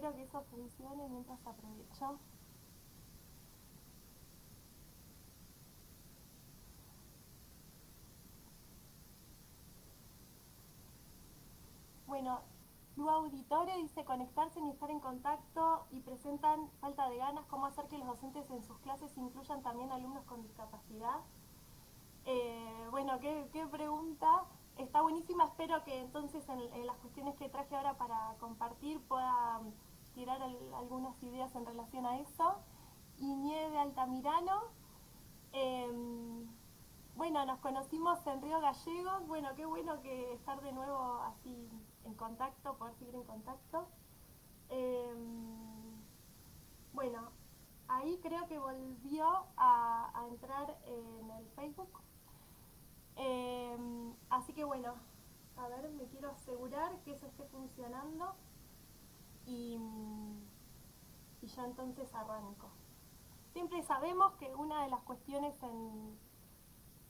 espero que eso funcione mientras aprovecho. Bueno, Lu Auditore dice conectarse ni estar en contacto y presentan falta de ganas, cómo hacer que los docentes en sus clases incluyan también alumnos con discapacidad. Bueno, qué pregunta. Está buenísima, espero que entonces en las cuestiones que traje ahora para compartir pueda tirar algunas ideas en relación a eso. Y Nieve Altamirano, eh, bueno, nos conocimos en Río Gallegos, bueno, qué bueno que estar de nuevo así en contacto, poder seguir en contacto. Eh, bueno, ahí creo que volvió a entrar en el Facebook. Así que bueno, a ver, me quiero asegurar que eso esté funcionando y, y ya entonces arranco. Siempre sabemos que una de las cuestiones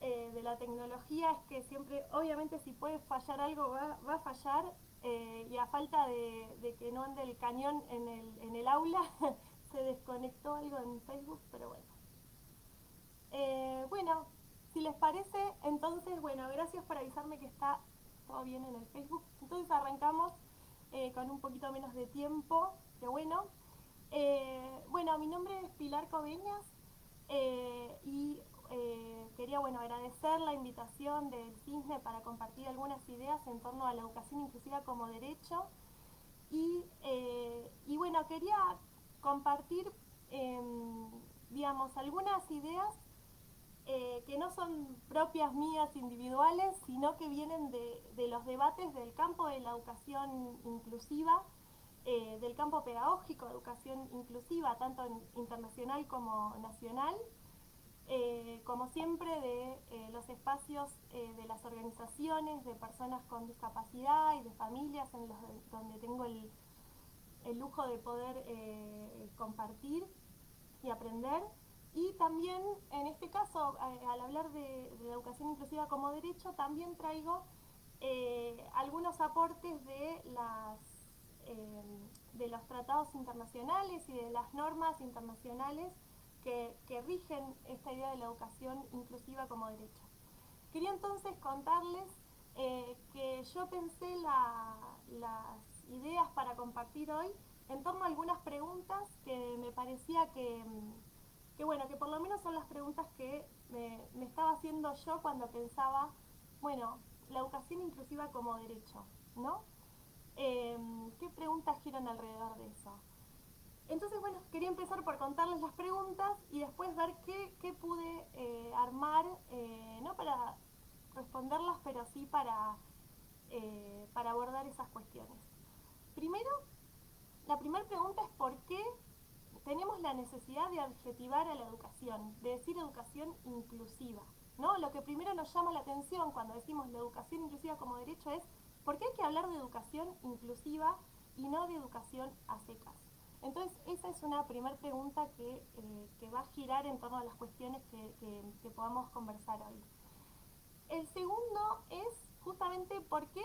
de la tecnología es que siempre, obviamente si puede fallar algo va a fallar y a falta de que no ande el cañón en el aula se desconectó algo en Facebook, pero bueno. Bueno, si les parece, entonces, bueno, gracias por avisarme que está todo bien en el Facebook. Entonces arrancamos con un poquito menos de tiempo, que bueno. Bueno, mi nombre es Pilar Coveñas y quería, bueno, agradecer la invitación del CISNE para compartir algunas ideas en torno a la educación inclusiva como derecho. Y bueno, quería compartir, eh, digamos, algunas ideas que no son propias mías individuales, sino que vienen de los debates del campo de la educación inclusiva, del campo pedagógico, educación inclusiva, tanto internacional como nacional, como siempre de los espacios de las organizaciones de personas con discapacidad y de familias en los donde tengo el lujo de poder compartir y aprender. Y también, en este caso, al hablar de la educación inclusiva como derecho, también traigo algunos aportes de los tratados internacionales y de las normas internacionales que rigen esta idea de la educación inclusiva como derecho. Quería entonces contarles que yo pensé las ideas para compartir hoy en torno a algunas preguntas que me parecía que bueno, que por lo menos son las preguntas que me estaba haciendo yo cuando pensaba, bueno, la educación inclusiva como derecho, ¿no? ¿Qué preguntas giran alrededor de eso? Entonces, bueno, quería empezar por contarles las preguntas y después ver qué pude armar, no para responderlas, pero sí para abordar esas cuestiones. Primero, la primera pregunta es por qué tenemos la necesidad de adjetivar a la educación, de decir educación inclusiva, ¿no? Lo que primero nos llama la atención cuando decimos la educación inclusiva como derecho es por qué hay que hablar de educación inclusiva y no de educación a secas. Entonces, esa es una primera pregunta que va a girar en torno a las cuestiones que podamos conversar hoy. El segundo es justamente por qué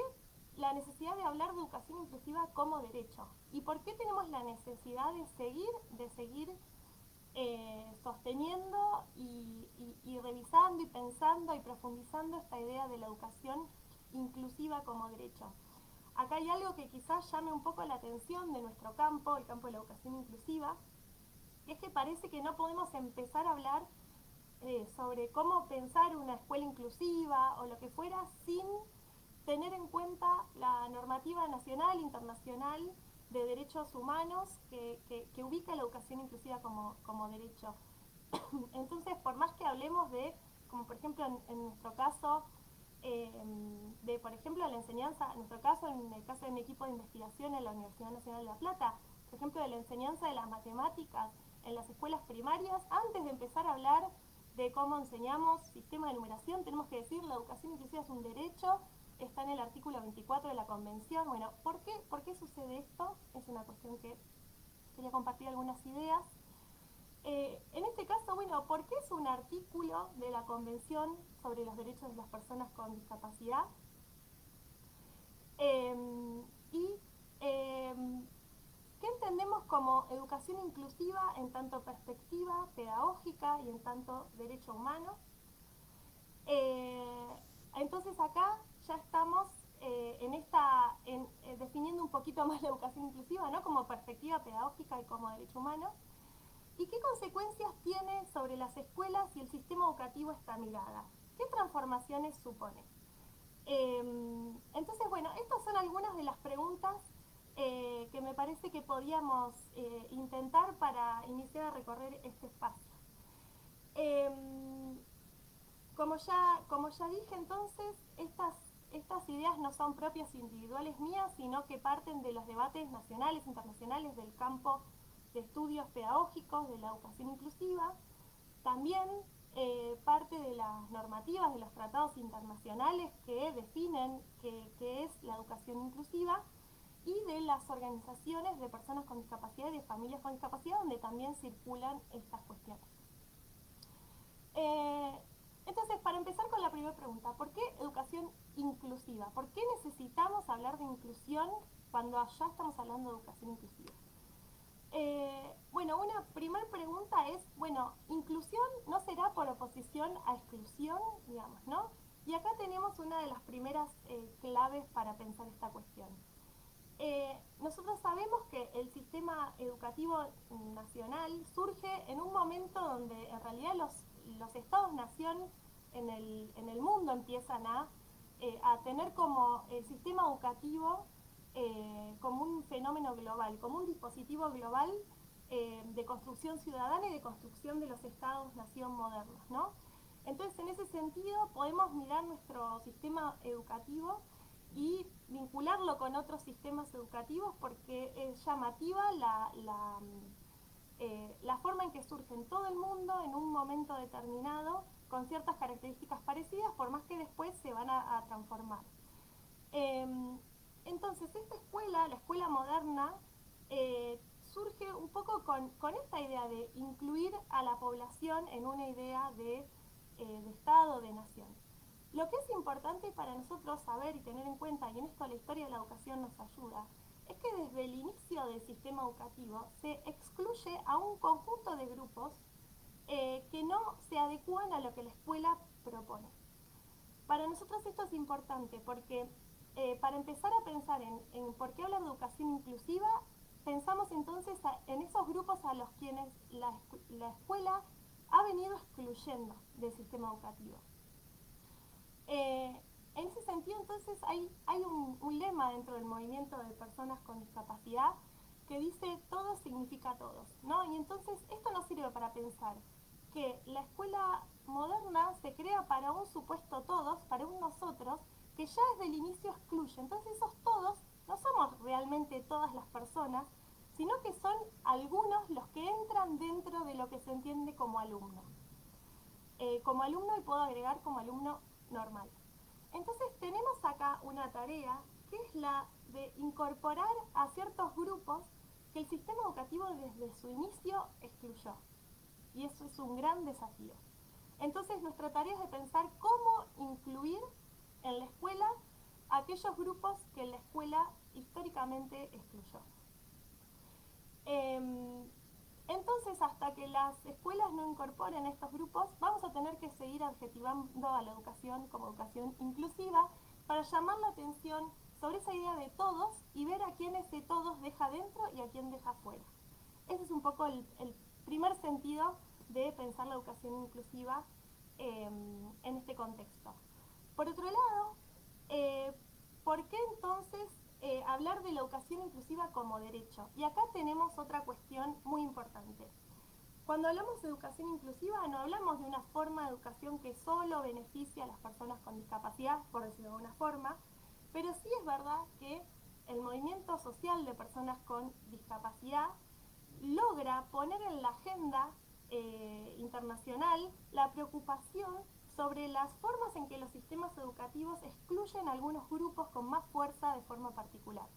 la necesidad de hablar de educación inclusiva como derecho y por qué tenemos la necesidad de seguir sosteniendo y revisando y pensando y profundizando esta idea de la educación inclusiva como derecho. Acá hay algo que quizás llame un poco la atención de nuestro campo, el campo de la educación inclusiva, que es que parece que no podemos empezar a hablar sobre cómo pensar una escuela inclusiva o lo que fuera sin tener en cuenta la normativa nacional e internacional de derechos humanos que ubica la educación inclusiva como derecho. Entonces, por más que hablemos de, como por ejemplo en nuestro caso, de por ejemplo la enseñanza, en nuestro caso, en el caso de mi equipo de investigación en la Universidad Nacional de La Plata, por ejemplo de la enseñanza de las matemáticas en las escuelas primarias, antes de empezar a hablar de cómo enseñamos sistema de numeración, tenemos que decir la educación inclusiva es un derecho, está en el artículo 24 de la Convención. Bueno, ¿por qué sucede esto? Es una cuestión que quería compartir algunas ideas. En este caso, bueno, ¿por qué es un artículo de la Convención sobre los Derechos de las Personas con Discapacidad? Y ¿qué entendemos como educación inclusiva en tanto perspectiva pedagógica y en tanto derecho humano. Entonces acá ya estamos definiendo un poquito más la educación inclusiva, ¿no? Como perspectiva pedagógica y como derecho humano. ¿Y qué consecuencias tiene sobre las escuelas y el sistema educativo esta mirada? ¿Qué transformaciones supone? Entonces, bueno, estas son algunas de las preguntas que me parece que podríamos intentar para iniciar a recorrer este espacio. Como ya dije entonces, estas ideas no son propias individuales mías, sino que parten de los debates nacionales, internacionales del campo de estudios pedagógicos de la educación inclusiva. También parte de las normativas de los tratados internacionales que definen qué es la educación inclusiva y de las organizaciones de personas con discapacidad y de familias con discapacidad donde también circulan estas cuestiones. Entonces, para empezar con la primera pregunta, ¿por qué educación inclusiva? ¿Por qué necesitamos hablar de inclusión cuando allá estamos hablando de educación inclusiva? Bueno, una primera pregunta es, bueno, inclusión no será por oposición a exclusión, digamos, ¿no? Y acá tenemos una de las primeras claves para pensar esta cuestión. Nosotros sabemos que el sistema educativo nacional surge en un momento donde en realidad los estados-nación en el mundo empiezan a tener como el sistema educativo como un fenómeno global, como un dispositivo global de construcción ciudadana y de construcción de los estados-nación modernos, ¿no? Entonces, en ese sentido, podemos mirar nuestro sistema educativo y vincularlo con otros sistemas educativos porque es llamativa la forma en que surge en todo el mundo en un momento determinado con ciertas características parecidas, por más que después se van a transformar. Entonces, esta escuela, la escuela moderna, surge un poco con esta idea de incluir a la población en una idea de Estado, de nación. Lo que es importante para nosotros saber y tener en cuenta, y en esto la historia de la educación nos ayuda, es que desde el inicio del sistema educativo se excluye a un conjunto de grupos que no se adecúan a lo que la escuela propone. Para nosotros esto es importante porque para empezar a pensar en por qué hablar de educación inclusiva, pensamos entonces en esos grupos a los quienes la escuela ha venido excluyendo del sistema educativo. En ese sentido, entonces, hay un lema dentro del movimiento de personas con discapacidad que dice todos significa todos, ¿no? Y entonces esto nos sirve para pensar que la escuela moderna se crea para un supuesto todos, para un nosotros, que ya desde el inicio excluye. Entonces esos todos no somos realmente todas las personas, sino que son algunos los que entran dentro de lo que se entiende como alumno. Como alumno, y puedo agregar como alumno normal. Entonces tenemos acá una tarea que es la de incorporar a ciertos grupos que el sistema educativo desde su inicio excluyó. Y eso es un gran desafío. Entonces nuestra tarea es de pensar cómo incluir en la escuela a aquellos grupos que la escuela históricamente excluyó. Entonces, hasta que las escuelas no incorporen estos grupos, vamos a tener que seguir adjetivando a la educación como educación inclusiva para llamar la atención sobre esa idea de todos y ver a quién ese todos deja dentro y a quién deja fuera. Ese es un poco el primer sentido de pensar la educación inclusiva en este contexto. Por otro lado, ¿por qué entonces hablar de la educación inclusiva como derecho? Y acá tenemos otra cuestión muy importante. Cuando hablamos de educación inclusiva no hablamos de una forma de educación que solo beneficia a las personas con discapacidad, por decirlo de alguna forma, pero sí es verdad que el movimiento social de personas con discapacidad logra poner en la agenda internacional la preocupación sobre las formas en que los sistemas educativos excluyen a algunos grupos con más fuerza de forma particular.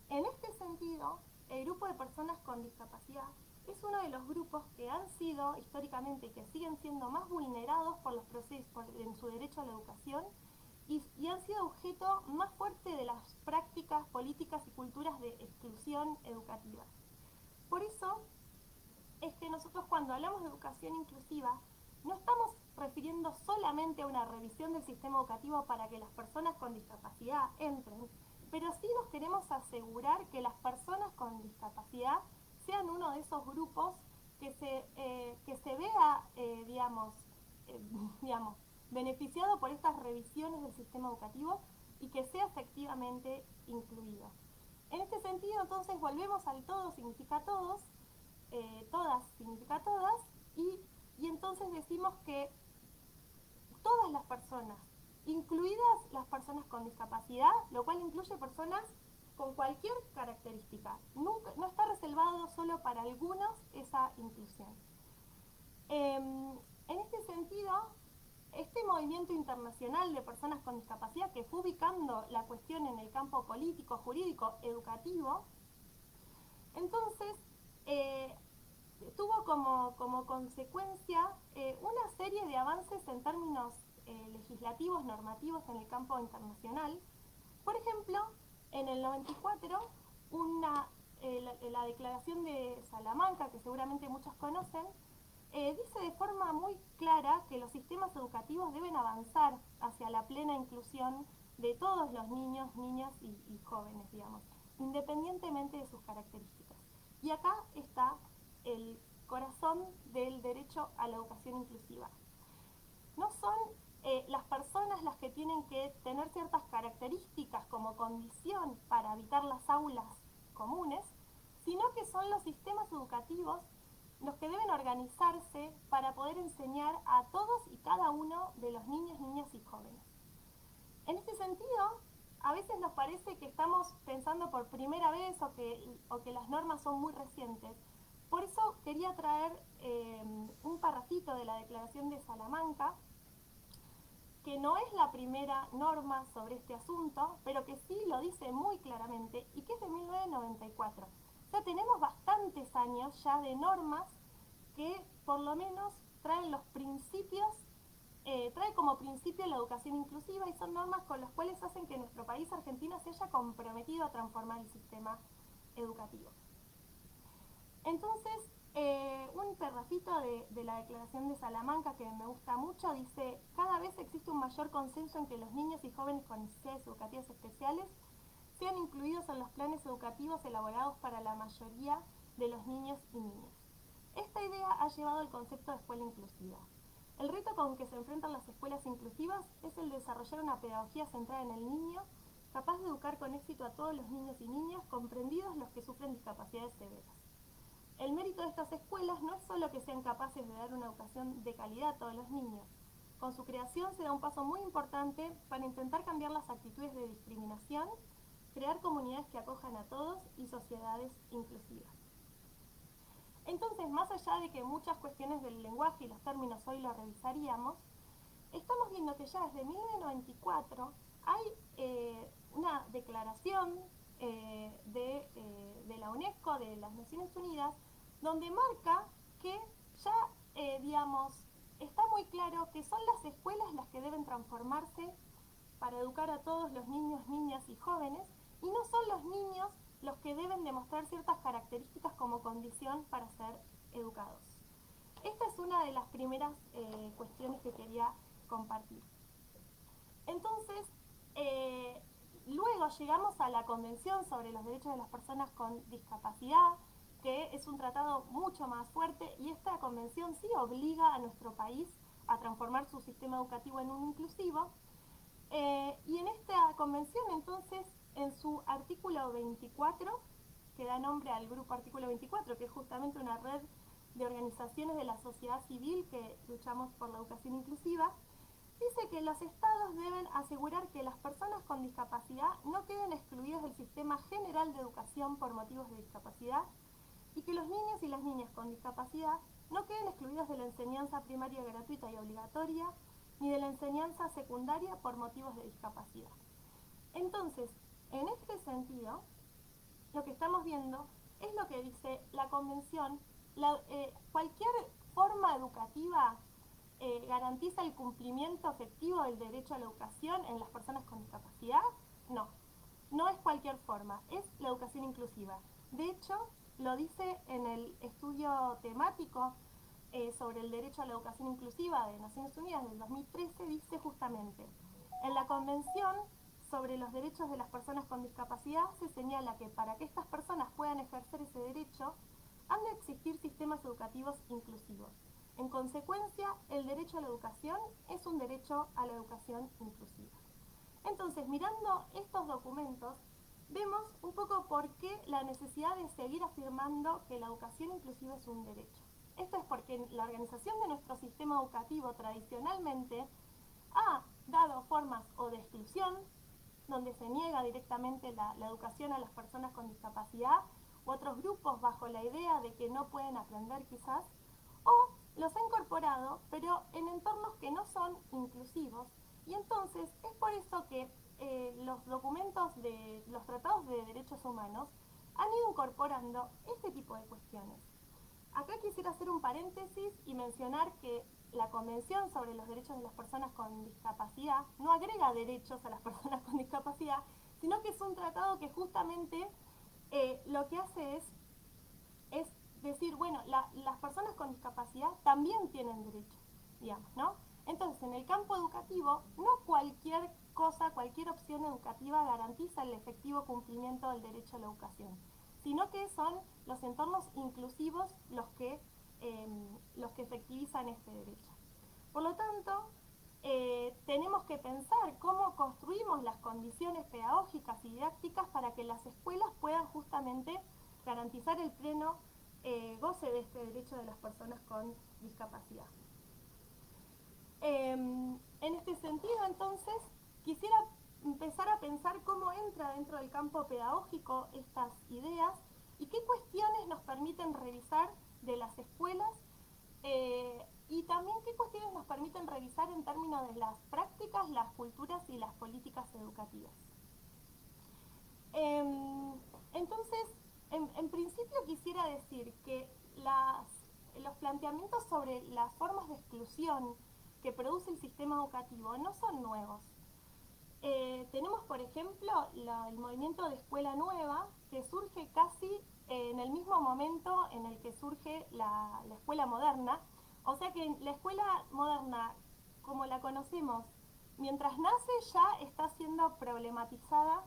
En este sentido, el grupo de personas con discapacidad es uno de los grupos que han sido históricamente y que siguen siendo más vulnerados por los procesos en su derecho a la educación y han sido objeto más fuerte de las prácticas políticas y culturas de exclusión educativa. Por eso es que nosotros cuando hablamos de educación inclusiva no estamos refiriendo solamente a una revisión del sistema educativo para que las personas con discapacidad entren, pero sí nos queremos asegurar que las personas con discapacidad sean uno de esos grupos que se vea, eh, digamos, beneficiado por estas revisiones del sistema educativo y que sea efectivamente incluido. En este sentido, entonces, volvemos al todo significa todos, todas significa todas, y entonces decimos que todas las personas, incluidas las personas con discapacidad, lo cual incluye personas con cualquier característica. No está reservado solo para algunos esa inclusión. En este sentido, este movimiento internacional de personas con discapacidad que fue ubicando la cuestión en el campo político, jurídico, educativo, entonces tuvo como consecuencia una serie de avances en términos legislativos, normativos en el campo internacional. Por ejemplo, en el 94, la Declaración de Salamanca, que seguramente muchos conocen, dice de forma muy clara que los sistemas educativos deben avanzar hacia la plena inclusión de todos los niños, niñas y jóvenes, digamos, independientemente de sus características. Y acá está el corazón del derecho a la educación inclusiva. No son las personas las que tienen que tener ciertas características como condición para habitar las aulas comunes, sino que son los sistemas educativos los que deben organizarse para poder enseñar a todos y cada uno de los niños, niñas y jóvenes. En este sentido, a veces nos parece que estamos pensando por primera vez o que las normas son muy recientes. Por eso quería traer un parrafito de la Declaración de Salamanca, que no es la primera norma sobre este asunto, pero que sí lo dice muy claramente y que es de 1994. O sea, tenemos bastantes años ya de normas que por lo menos traen los principios, trae como principio la educación inclusiva y son normas con las cuales hacen que nuestro país, Argentina, se haya comprometido a transformar el sistema educativo. Entonces, un parrafito de la Declaración de Salamanca que me gusta mucho dice: cada vez existe un mayor consenso en que los niños y jóvenes con necesidades educativas especiales sean incluidos en los planes educativos elaborados para la mayoría de los niños y niñas. Esta idea ha llevado al concepto de escuela inclusiva. El reto con que se enfrentan las escuelas inclusivas es el de desarrollar una pedagogía centrada en el niño, capaz de educar con éxito a todos los niños y niñas, comprendidos los que sufren discapacidades severas. El mérito de estas escuelas no es solo que sean capaces de dar una educación de calidad a todos los niños. Con su creación se da un paso muy importante para intentar cambiar las actitudes de discriminación, crear comunidades que acojan a todos y sociedades inclusivas. Entonces, más allá de que muchas cuestiones del lenguaje y los términos hoy lo revisaríamos, estamos viendo que ya desde 1994 hay una declaración de la UNESCO, de las Naciones Unidas, donde marca que ya, está muy claro que son las escuelas las que deben transformarse para educar a todos los niños, niñas y jóvenes, y no son los niños los que deben demostrar ciertas características como condición para ser educados. Esta es una de las primeras cuestiones que quería compartir. Entonces, luego llegamos a la Convención sobre los Derechos de las Personas con Discapacidad, que es un tratado mucho más fuerte, y esta convención sí obliga a nuestro país a transformar su sistema educativo en un inclusivo. Y en esta convención, entonces, en su artículo 24, que da nombre al grupo artículo 24, que es justamente una red de organizaciones de la sociedad civil que luchamos por la educación inclusiva, dice que los estados deben asegurar que las personas con discapacidad no queden excluidas del sistema general de educación por motivos de discapacidad y que los niños y las niñas con discapacidad no queden excluidos de la enseñanza primaria gratuita y obligatoria ni de la enseñanza secundaria por motivos de discapacidad. Entonces, en este sentido, lo que estamos viendo es lo que dice la Convención. Cualquier forma educativa garantiza el cumplimiento efectivo del derecho a la educación en las personas con discapacidad. No, no es cualquier forma, es la educación inclusiva. De hecho, lo dice en el estudio temático sobre el derecho a la educación inclusiva de Naciones Unidas del 2013, dice justamente: en la Convención sobre los Derechos de las Personas con Discapacidad se señala que para que estas personas puedan ejercer ese derecho han de existir sistemas educativos inclusivos. En consecuencia, el derecho a la educación es un derecho a la educación inclusiva. Entonces, mirando estos documentos, vemos un poco por qué la necesidad de seguir afirmando que la educación inclusiva es un derecho. Esto es porque la organización de nuestro sistema educativo tradicionalmente ha dado formas o de exclusión, donde se niega directamente la educación a las personas con discapacidad u otros grupos bajo la idea de que no pueden aprender quizás, o los ha incorporado pero en entornos que no son inclusivos, y entonces es por eso que los documentos de los tratados de derechos humanos han ido incorporando este tipo de cuestiones. Acá quisiera hacer un paréntesis y mencionar que la Convención sobre los Derechos de las Personas con Discapacidad no agrega derechos a las personas con discapacidad, sino que es un tratado que justamente lo que hace es decir, bueno, las personas con discapacidad también tienen derechos, digamos, ¿no? Entonces, en el campo educativo, no cualquier cosa, cualquier opción educativa garantiza el efectivo cumplimiento del derecho a la educación, sino que son los entornos inclusivos los que efectivizan este derecho. Por lo tanto, tenemos que pensar cómo construimos las condiciones pedagógicas y didácticas para que las escuelas puedan justamente garantizar el pleno goce de este derecho de las personas con discapacidad. En este sentido, entonces, quisiera empezar a pensar cómo entra dentro del campo pedagógico estas ideas y qué cuestiones nos permiten revisar de las escuelas y también qué cuestiones nos permiten revisar en términos de las prácticas, las culturas y las políticas educativas. Entonces, en principio quisiera decir que los planteamientos sobre las formas de exclusión que produce el sistema educativo no son nuevos. Tenemos, por ejemplo, el movimiento de escuela nueva, que surge casi en el mismo momento en el que surge la escuela moderna. O sea que la escuela moderna, como la conocemos, mientras nace ya está siendo problematizada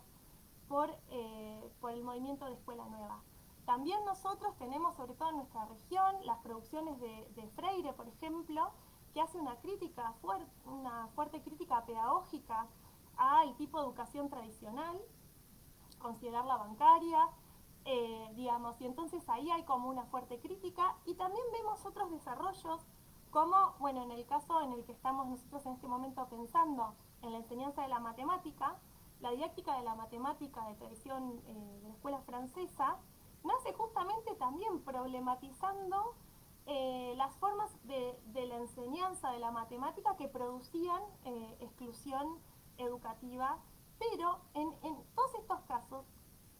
por el movimiento de escuela nueva. También nosotros tenemos, sobre todo en nuestra región, las producciones de Freire, por ejemplo, que hace una fuerte crítica pedagógica al tipo de educación tradicional, considerarla bancaria, digamos, y entonces ahí hay como una fuerte crítica, y también vemos otros desarrollos como, bueno, en el caso en el que estamos nosotros en este momento pensando en la enseñanza de la matemática, la didáctica de la matemática de tradición de la escuela francesa, nace justamente también problematizando las formas de la enseñanza de la matemática que producían exclusión educativa, pero en todos estos casos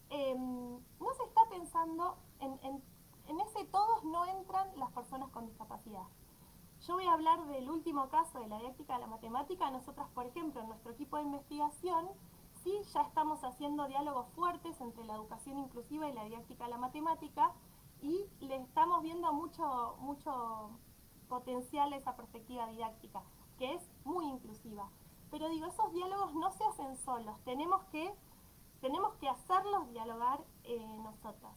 no se está pensando en ese todos no entran las personas con discapacidad. Yo voy a hablar del último caso de la didáctica de la matemática. Nosotros, por ejemplo, en nuestro equipo de investigación, sí ya estamos haciendo diálogos fuertes entre la educación inclusiva y la didáctica de la matemática, y le estamos viendo mucho potencial a esa perspectiva didáctica, que es muy inclusiva. Pero digo, esos diálogos no se hacen solos, tenemos que hacerlos dialogar nosotras.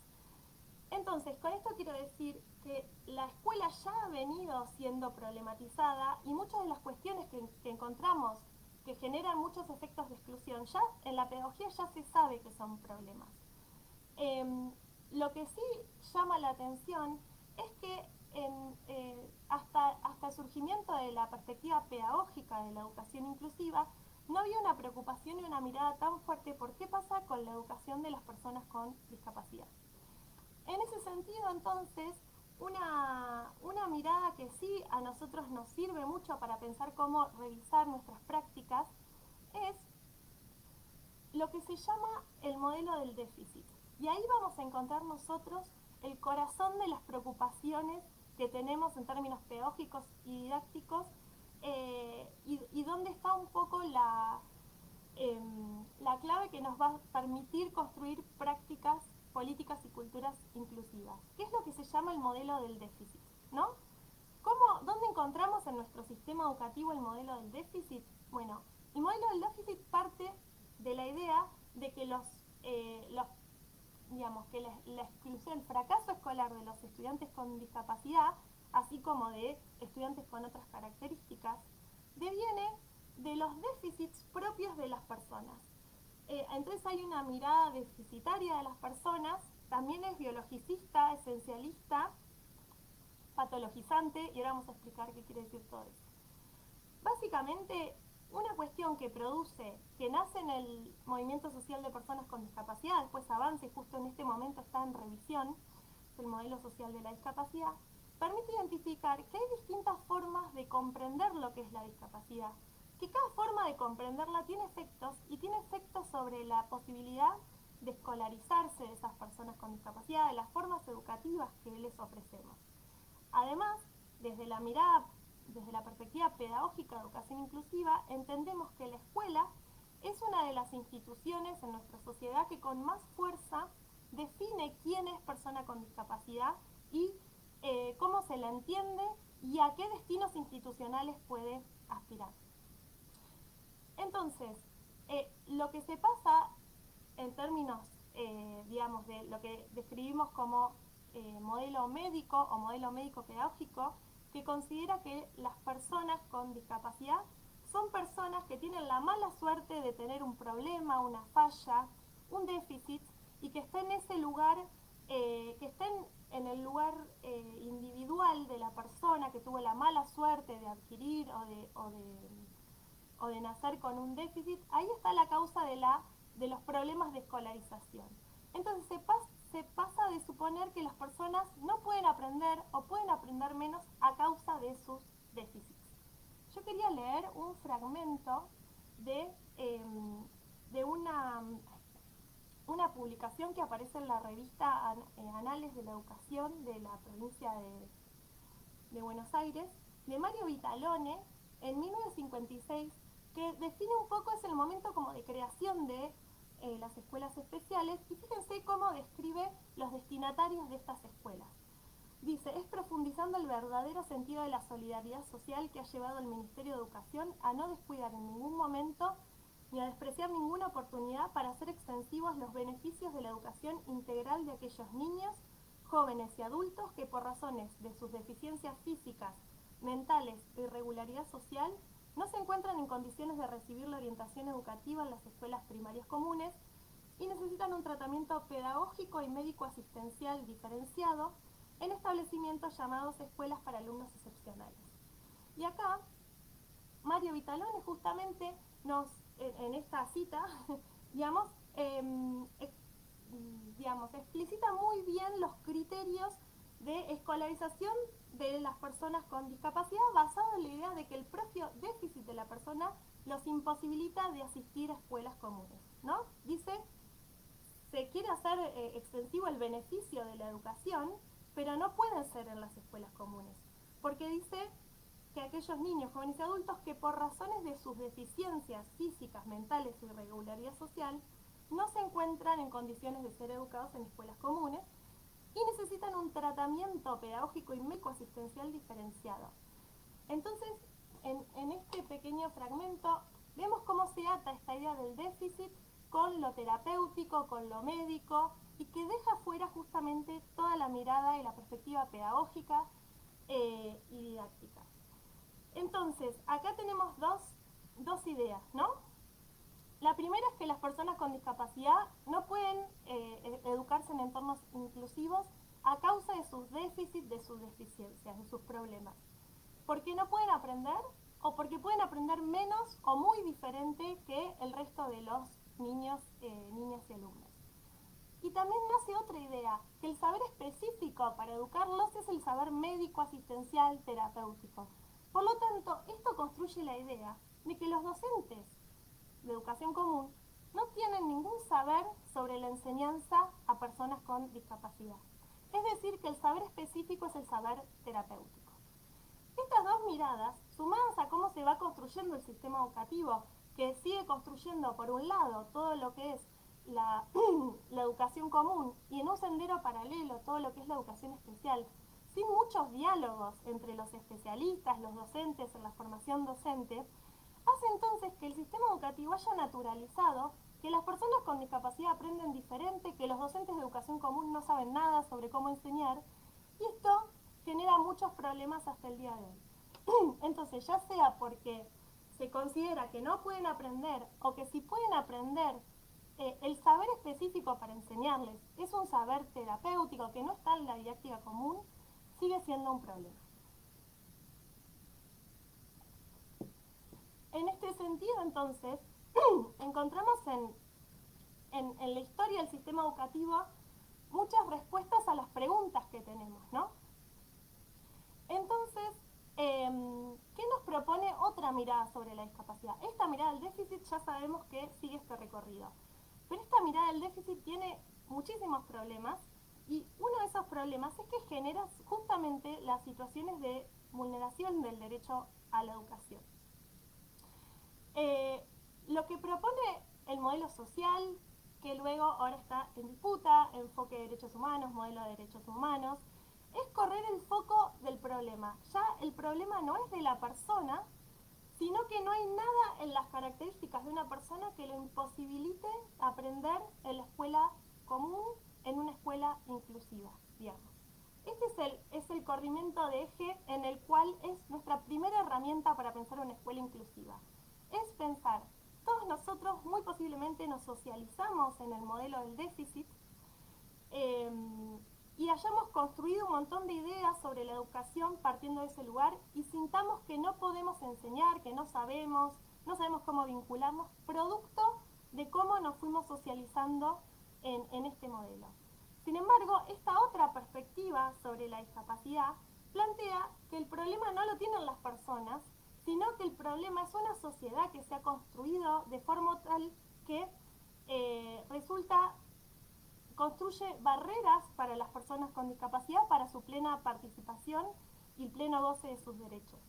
Entonces, con esto quiero decir que la escuela ya ha venido siendo problematizada, y muchas de las cuestiones que encontramos que generan muchos efectos de exclusión, ya en la pedagogía ya se sabe que son problemas. Lo que sí llama la atención es que hasta el surgimiento de la perspectiva pedagógica de la educación inclusiva, no había una preocupación y una mirada tan fuerte por qué pasa con la educación de las personas con discapacidad. En ese sentido, entonces, una mirada que sí a nosotros nos sirve mucho para pensar cómo revisar nuestras prácticas es lo que se llama el modelo del déficit. Y ahí vamos a encontrar nosotros el corazón de las preocupaciones que tenemos en términos pedagógicos y didácticos, y dónde está un poco la clave que nos va a permitir construir prácticas políticas y culturas inclusivas. ¿Qué es lo que se llama el modelo del déficit? ¿No? ¿Dónde encontramos en nuestro sistema educativo el modelo del déficit? Bueno, el modelo del déficit parte de la idea de que digamos, que la exclusión, el fracaso escolar de los estudiantes con discapacidad, así como de estudiantes con otras características, deviene de los déficits propios de las personas. Entonces hay una mirada deficitaria de las personas, también es biologicista, esencialista, patologizante, y ahora vamos a explicar qué quiere decir todo eso. Básicamente, una cuestión que nace en el movimiento social de personas con discapacidad, después avanza y justo en este momento está en revisión, es el modelo social de la discapacidad, permite identificar que hay distintas formas de comprender lo que es la discapacidad, que cada forma de comprenderla tiene efectos y tiene efectos sobre la posibilidad de escolarizarse de esas personas con discapacidad, de las formas educativas que les ofrecemos. Además, desde la perspectiva pedagógica de educación inclusiva, entendemos que la escuela es una de las instituciones en nuestra sociedad que con más fuerza define quién es persona con discapacidad y cómo se la entiende y a qué destinos institucionales puede aspirar. Entonces, lo que se pasa en términos, digamos, de lo que describimos como modelo médico o modelo médico pedagógico, que considera que las personas con discapacidad son personas que tienen la mala suerte de tener un problema, una falla, un déficit, y que estén en ese lugar, que estén en el lugar individual de la persona que tuvo la mala suerte de adquirir o de nacer con un déficit. Ahí está la causa de los problemas de escolarización. Entonces se pasa de suponer que las personas no pueden aprender o pueden aprender menos a causa de sus déficits. Yo quería leer un fragmento de una publicación que aparece en la revista Anales de la Educación de la provincia de Buenos Aires, de Mario Vitalone, en 1956, que define un poco, es el momento como de creación de las escuelas especiales, y fíjense cómo describe los destinatarios de estas escuelas. Dice, es profundizando el verdadero sentido de la solidaridad social que ha llevado al Ministerio de Educación a no descuidar en ningún momento ni a despreciar ninguna oportunidad para hacer extensivos los beneficios de la educación integral de aquellos niños, jóvenes y adultos que por razones de sus deficiencias físicas, mentales e irregularidad social no se encuentran en condiciones de recibir la orientación educativa en las escuelas primarias comunes y necesitan un tratamiento pedagógico y médico asistencial diferenciado en establecimientos llamados escuelas para alumnos excepcionales. Y acá Mario Vitalone justamente en esta cita, digamos, explicita muy bien los criterios de escolarización de las personas con discapacidad basado en la idea de que el propio déficit de la persona los imposibilita de asistir a escuelas comunes, ¿no? Dice, se quiere hacer extensivo el beneficio de la educación, pero no pueden ser en las escuelas comunes, porque dice que aquellos niños, jóvenes y adultos que por razones de sus deficiencias físicas, mentales y irregularidad social no se encuentran en condiciones de ser educados en escuelas comunes y necesitan un tratamiento pedagógico y médico-asistencial diferenciado. Entonces, en este pequeño fragmento vemos cómo se ata esta idea del déficit con lo terapéutico, con lo médico, y que deja fuera justamente toda la mirada y la perspectiva pedagógica y didáctica. Entonces, acá tenemos dos ideas, ¿no? La primera es que las personas con discapacidad no pueden educarse en entornos inclusivos a causa de sus déficits, de sus deficiencias, de sus problemas. Porque no pueden aprender o porque pueden aprender menos o muy diferente que el resto de los niños, niñas y alumnos. Y también nace otra idea, que el saber específico para educarlos es el saber médico, asistencial, terapéutico. Por lo tanto, esto construye la idea de que los docentes de educación común no tienen ningún saber sobre la enseñanza a personas con discapacidad. Es decir, que el saber específico es el saber terapéutico. Estas dos miradas, sumadas a cómo se va construyendo el sistema educativo, que sigue construyendo por un lado todo lo que es la, la educación común y en un sendero paralelo todo lo que es la educación especial, sin muchos diálogos entre los especialistas, los docentes en la formación docente, hace entonces que el sistema educativo haya naturalizado que las personas con discapacidad aprenden diferente, que los docentes de educación común no saben nada sobre cómo enseñar, y esto genera muchos problemas hasta el día de hoy. Entonces, ya sea porque se considera que no pueden aprender o que si pueden aprender, el saber específico para enseñarles es un saber terapéutico que no está en la didáctica común, sigue siendo un problema. En este sentido, entonces, encontramos en la historia del sistema educativo muchas respuestas a las preguntas que tenemos, ¿no? Entonces, ¿qué nos propone otra mirada sobre la discapacidad? Esta mirada del déficit ya sabemos que sigue este recorrido, pero esta mirada del déficit tiene muchísimos problemas y uno de esos problemas es que genera justamente las situaciones de vulneración del derecho a la educación. Lo que propone el modelo social, que luego ahora está en disputa, enfoque de derechos humanos, modelo de derechos humanos, es correr el foco del problema. Ya el problema no es de la persona, sino que no hay nada en las características de una persona que lo imposibilite aprender en la escuela común, en una escuela inclusiva, digamos. Este es el corrimiento de eje en el cual es nuestra primera herramienta para pensar una escuela inclusiva. Es pensar, todos nosotros muy posiblemente nos socializamos en el modelo del déficit y hayamos construido un montón de ideas sobre la educación partiendo de ese lugar y sintamos que no podemos enseñar, que no sabemos cómo vincularnos, producto de cómo nos fuimos socializando en este modelo. Sin embargo, esta otra perspectiva sobre la discapacidad plantea que el problema no lo tienen las personas, sino que el problema es una sociedad que se ha construido de forma tal que construye barreras para las personas con discapacidad para su plena participación y el pleno goce de sus derechos.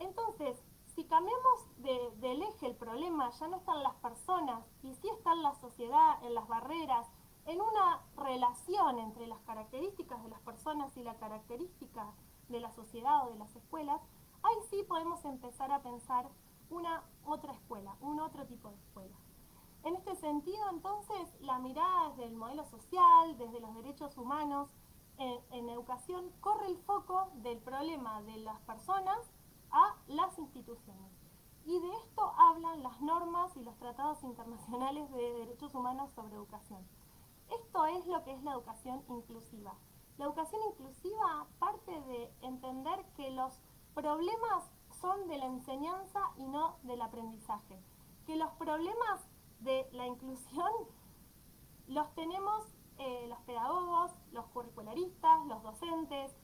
Entonces, si cambiamos del eje el problema, ya no están las personas y sí está en la sociedad, en las barreras, en una relación entre las características de las personas y la característica de la sociedad o de las escuelas, ahí sí podemos empezar a pensar una otra escuela, un otro tipo de escuela. En este sentido, entonces, la mirada desde el modelo social, desde los derechos humanos, en educación, corre el foco del problema de las personas a las instituciones. Y de esto hablan las normas y los tratados internacionales de derechos humanos sobre educación. Esto es lo que es la educación inclusiva. La educación inclusiva parte de entender que los problemas son de la enseñanza y no del aprendizaje. Que los problemas de la inclusión los tenemos los pedagogos, los curricularistas, los docentes.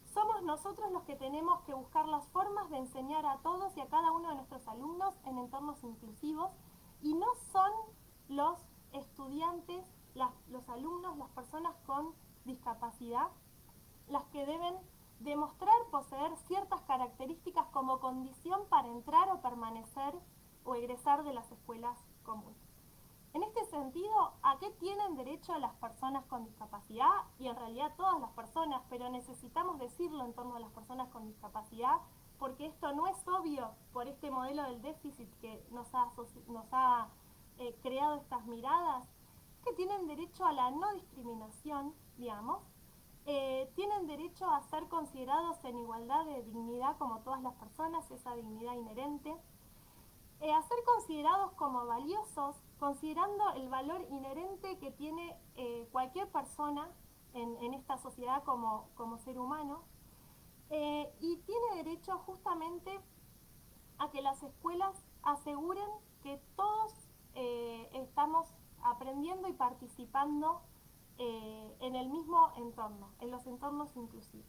Somos nosotros los que tenemos que buscar las formas de enseñar a todos y a cada uno de nuestros alumnos en entornos inclusivos y no son los estudiantes, los alumnos, las personas con discapacidad las que deben demostrar poseer ciertas características como condición para entrar o permanecer o egresar de las escuelas comunes. En este sentido, ¿a qué tienen derecho las personas con discapacidad? Y en realidad todas las personas, pero necesitamos decirlo en torno a las personas con discapacidad, porque esto no es obvio por este modelo del déficit que nos ha creado estas miradas, que tienen derecho a la no discriminación, digamos, tienen derecho a ser considerados en igualdad de dignidad como todas las personas, esa dignidad inherente, a ser considerados como valiosos, considerando el valor inherente que tiene cualquier persona en esta sociedad como ser humano, y tiene derecho justamente a que las escuelas aseguren que todos estamos aprendiendo y participando en el mismo entorno, en los entornos inclusivos.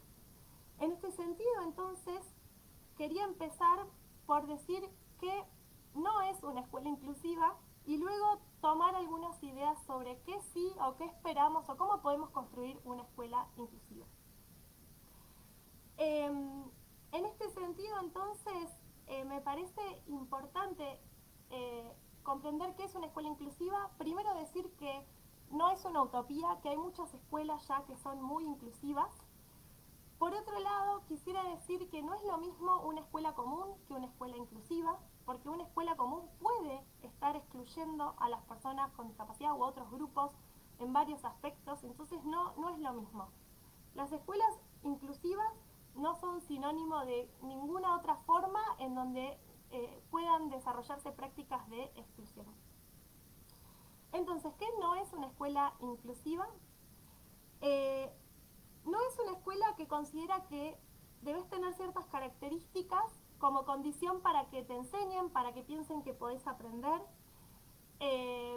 En este sentido, entonces, quería empezar por decir que no es una escuela inclusiva y luego tomar algunas ideas sobre qué sí o qué esperamos o cómo podemos construir una escuela inclusiva. En este sentido, entonces, me parece importante comprender qué es una escuela inclusiva, primero decir que no es una utopía, que hay muchas escuelas ya que son muy inclusivas. Por otro lado, quisiera decir que no es lo mismo una escuela común que una escuela inclusiva, porque una escuela común puede estar excluyendo a las personas con discapacidad u otros grupos en varios aspectos, entonces no es lo mismo. Las escuelas inclusivas no son sinónimo de ninguna otra forma en donde puedan desarrollarse prácticas de exclusión. Entonces, ¿qué no es una escuela inclusiva? No es una escuela que considera que debes tener ciertas características como condición para que te enseñen, para que piensen que podés aprender,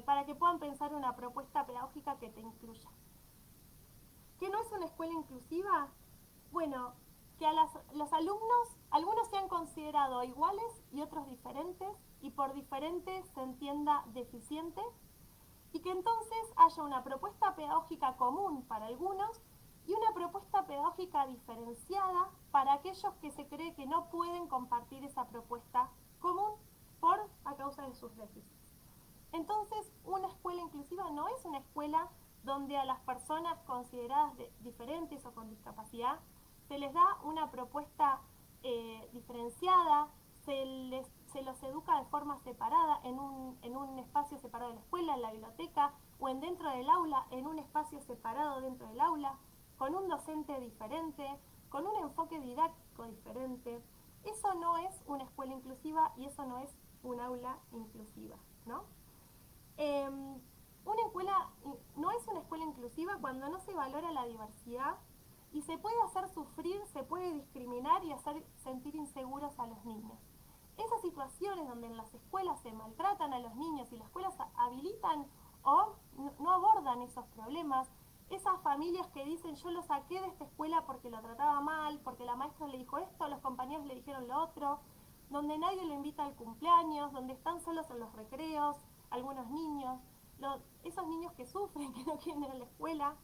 para que puedan pensar una propuesta pedagógica que te incluya. ¿Qué no es una escuela inclusiva? Bueno, que a los alumnos, algunos sean considerados iguales y otros diferentes, y por diferente se entienda deficiente, y que entonces haya una propuesta pedagógica común para algunos y una propuesta pedagógica diferenciada para aquellos que se cree que no pueden compartir esa propuesta común a causa de sus déficits. Entonces, una escuela inclusiva no es una escuela donde a las personas consideradas diferentes o con discapacidad se les da una propuesta diferenciada, se los educa de forma separada en un espacio separado de la escuela, en la biblioteca, o dentro del aula, en un espacio separado dentro del aula, con un docente diferente, con un enfoque didáctico diferente. Eso no es una escuela inclusiva y eso no es un aula inclusiva, ¿no? Una escuela no es una escuela inclusiva cuando no se valora la diversidad y se puede hacer sufrir, se puede discriminar y hacer sentir inseguros a los niños. Esas situaciones donde en las escuelas se maltratan a los niños y las escuelas habilitan o no abordan esos problemas, esas familias que dicen yo lo saqué de esta escuela porque lo trataba mal, porque la maestra le dijo esto, los compañeros le dijeron lo otro, donde nadie lo invita al cumpleaños, donde están solos en los recreos, algunos niños, esos niños que sufren, que no quieren ir a la escuela,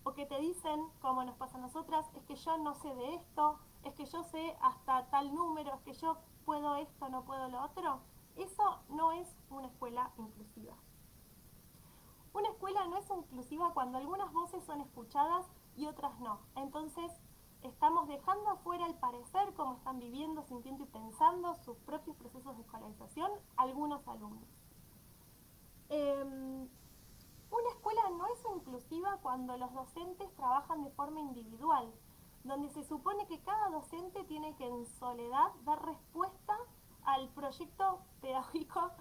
o que te dicen, como nos pasa a nosotras, es que yo no sé de esto, es que yo sé hasta tal número, es que yo puedo esto, no puedo lo otro. Eso no es una escuela inclusiva. Una escuela no es inclusiva cuando algunas voces son escuchadas y otras no. Entonces, estamos dejando afuera el parecer, cómo están viviendo, sintiendo y pensando sus propios procesos de escolarización algunos alumnos. Una escuela no es inclusiva cuando los docentes trabajan de forma individual, donde se supone que cada docente tiene que en soledad dar respuesta al proyecto pedagógico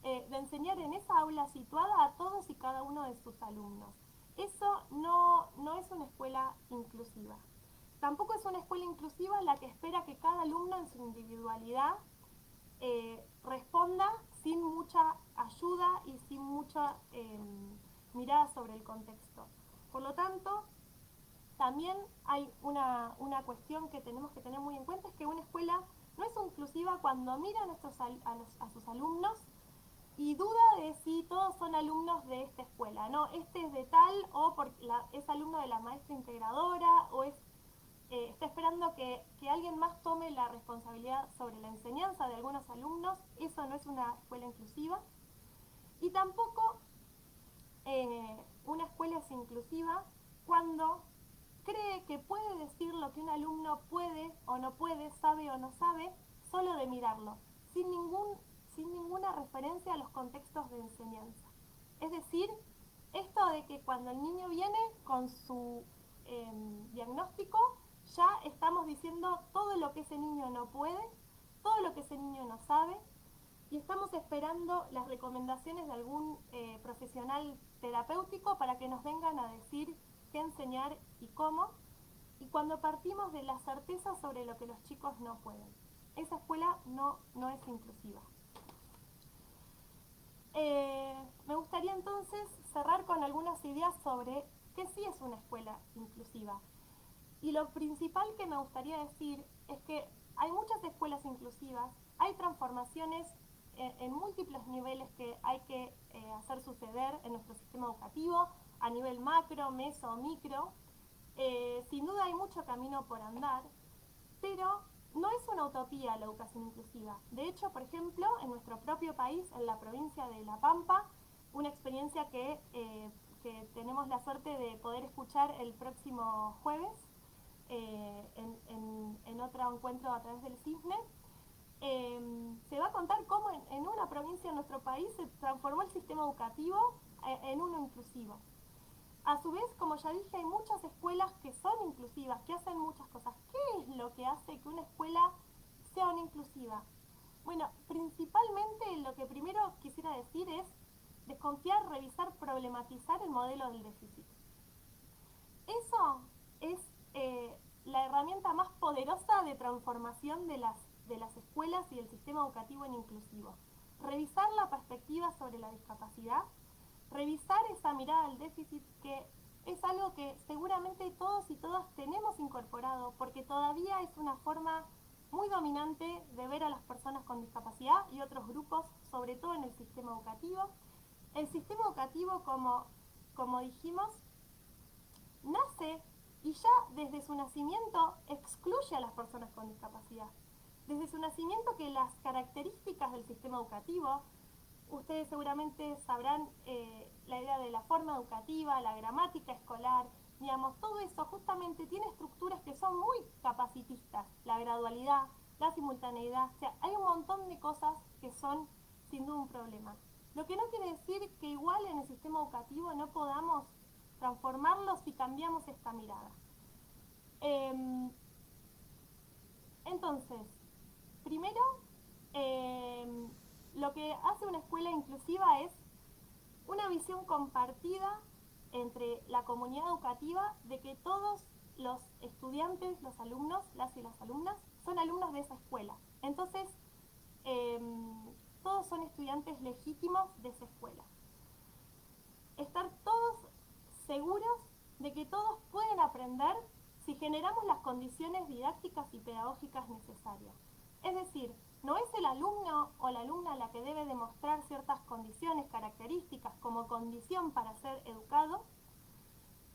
de enseñar en esa aula situada a todos y cada uno de sus alumnos. Eso no es una escuela inclusiva. Tampoco es una escuela inclusiva la que espera que cada alumno en su individualidad responda sin mucha ayuda y sin mucha mirada sobre el contexto. Por lo tanto, también hay una cuestión que tenemos que tener muy en cuenta, es que una escuela no es inclusiva cuando mira a sus alumnos y duda de si todos son alumnos de esta escuela, no, este es de tal o es alumno de la maestra integradora o está esperando que alguien más tome la responsabilidad sobre la enseñanza de algunos alumnos. Eso no es una escuela inclusiva. Y tampoco una escuela es inclusiva cuando cree que puede decir lo que un alumno puede o no puede, sabe o no sabe, solo de mirarlo, sin ninguna referencia a los contextos de enseñanza. Es decir, esto de que cuando el niño viene con su diagnóstico, ya estamos diciendo todo lo que ese niño no puede, todo lo que ese niño no sabe, y estamos esperando las recomendaciones de algún profesional terapéutico para que nos vengan a decir qué enseñar y cómo, y cuando partimos de la certeza sobre lo que los chicos no pueden. Esa escuela no es inclusiva. Me gustaría entonces cerrar con algunas ideas sobre qué sí es una escuela inclusiva. Y lo principal que me gustaría decir es que hay muchas escuelas inclusivas, hay transformaciones en múltiples niveles que hay que hacer suceder en nuestro sistema educativo, a nivel macro, meso, micro. Sin duda hay mucho camino por andar, pero no es una utopía la educación inclusiva. De hecho, por ejemplo, en nuestro propio país, en la provincia de La Pampa, una experiencia que tenemos la suerte de poder escuchar el próximo jueves en otro encuentro a través del CISNE, se va a contar cómo en una provincia de nuestro país se transformó el sistema educativo en uno inclusivo. A su vez, como ya dije, hay muchas escuelas que son inclusivas, que hacen muchas cosas. ¿Qué es lo que hace que una escuela sea una inclusiva? Bueno, principalmente lo que primero quisiera decir es desconfiar, revisar, problematizar el modelo del déficit. Eso es la herramienta más poderosa de transformación de las escuelas y del sistema educativo en inclusivo. Revisar la perspectiva sobre la discapacidad, revisar esa mirada al déficit que es algo que seguramente todos y todas tenemos incorporado porque todavía es una forma muy dominante de ver a las personas con discapacidad y otros grupos, sobre todo en el sistema educativo. El sistema educativo, como dijimos, nace y ya desde su nacimiento excluye a las personas con discapacidad. Desde su nacimiento que las características del sistema educativo, ustedes seguramente sabrán la idea de la forma educativa, la gramática escolar, digamos, todo eso justamente tiene estructuras que son muy capacitistas, la gradualidad, la simultaneidad, o sea, hay un montón de cosas que son sin duda un problema. Lo que no quiere decir que igual en el sistema educativo no podamos transformarlo si cambiamos esta mirada. Entonces, primero, lo que hace una escuela inclusiva es una visión compartida entre la comunidad educativa de que todos los estudiantes, los alumnos, las y las alumnas, son alumnos de esa escuela. Entonces, todos son estudiantes legítimos de esa escuela. Estar todos seguros de que todos pueden aprender si generamos las condiciones didácticas y pedagógicas necesarias. Es decir, no es el alumno o la alumna la que debe demostrar ciertas condiciones, características como condición para ser educado,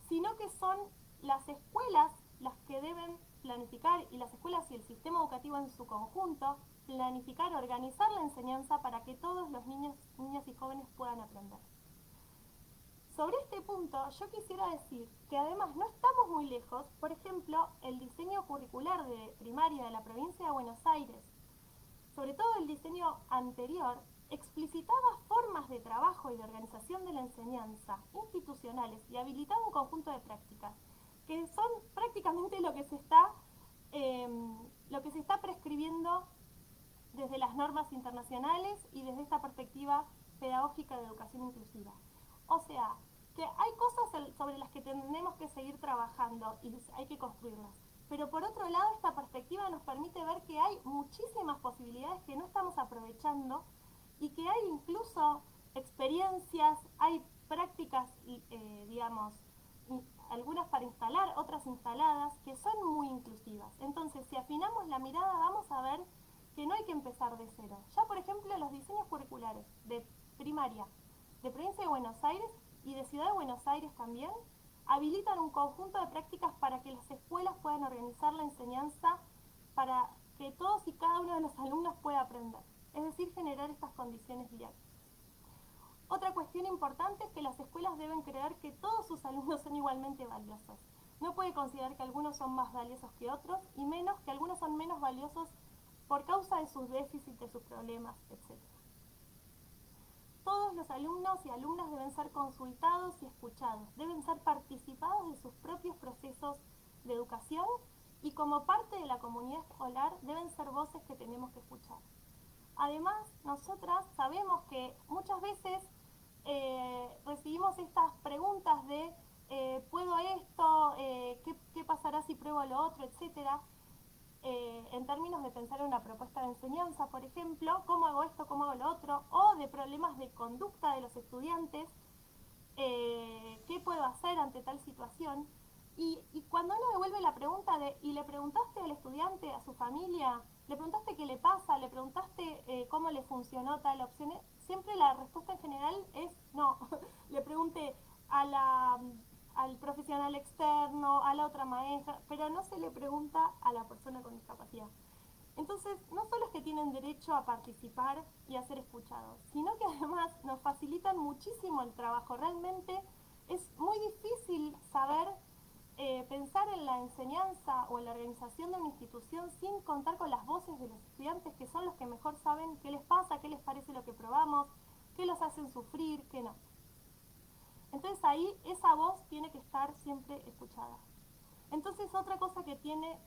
sino que son las escuelas las que deben planificar, y las escuelas y el sistema educativo en su conjunto, planificar, organizar la enseñanza para que todos los niños, niñas y jóvenes puedan aprender. Sobre este punto, yo quisiera decir que además no estamos muy lejos, por ejemplo, el diseño curricular de primaria de la provincia de Buenos Aires, sobre todo el diseño anterior, explicitaba formas de trabajo y de organización de la enseñanza institucionales y habilitaba un conjunto de prácticas que son prácticamente lo que se está prescribiendo desde las normas internacionales y desde esta perspectiva pedagógica de educación inclusiva. O sea, que hay cosas sobre las que tenemos que seguir trabajando y hay que construirlas. Pero por otro lado, esta perspectiva nos permite ver que hay muchísimas posibilidades que no estamos aprovechando y que hay incluso experiencias, hay prácticas, digamos, algunas para instalar, otras instaladas, que son muy inclusivas. Entonces, si afinamos la mirada, vamos a ver que no hay que empezar de cero. Ya, por ejemplo, los diseños curriculares de primaria, de provincia de Buenos Aires y de Ciudad de Buenos Aires también, habilitan un conjunto de prácticas para que las escuelas puedan organizar la enseñanza para que todos y cada uno de los alumnos pueda aprender. Es decir, generar estas condiciones didácticas. Otra cuestión importante es que las escuelas deben creer que todos sus alumnos son igualmente valiosos. No puede considerar que algunos son más valiosos que otros y menos que algunos son menos valiosos por causa de sus déficits, de sus problemas, etc. Todos los alumnos y alumnas deben ser consultados y escuchados, deben ser participados de sus propios procesos de educación y como parte de la comunidad escolar deben ser voces que tenemos que escuchar. Además, nosotras sabemos que muchas veces recibimos estas preguntas de ¿puedo esto? ¿Qué pasará si pruebo lo otro? Etcétera. En términos de pensar en una propuesta de enseñanza, por ejemplo, cómo hago esto, cómo hago lo otro, o de problemas de conducta de los estudiantes, qué puedo hacer ante tal situación. Y cuando uno devuelve la pregunta ¿y le preguntaste al estudiante, a su familia, le preguntaste qué le pasa, le preguntaste cómo le funcionó tal opción? Siempre la respuesta en general es no. Le pregunté al profesional externo, a la otra maestra, pero no se le pregunta a la persona con discapacidad. Entonces, no solo es que tienen derecho a participar y a ser escuchados, sino que además nos facilitan muchísimo el trabajo. Realmente es muy difícil saber pensar en la enseñanza o en la organización de una institución sin contar con las voces de los estudiantes, que son los que mejor saben qué les pasa, qué les parece lo que probamos, qué los hacen sufrir, qué no. Entonces ahí esa voz tiene que estar siempre escuchada. Entonces otra cosa que tiene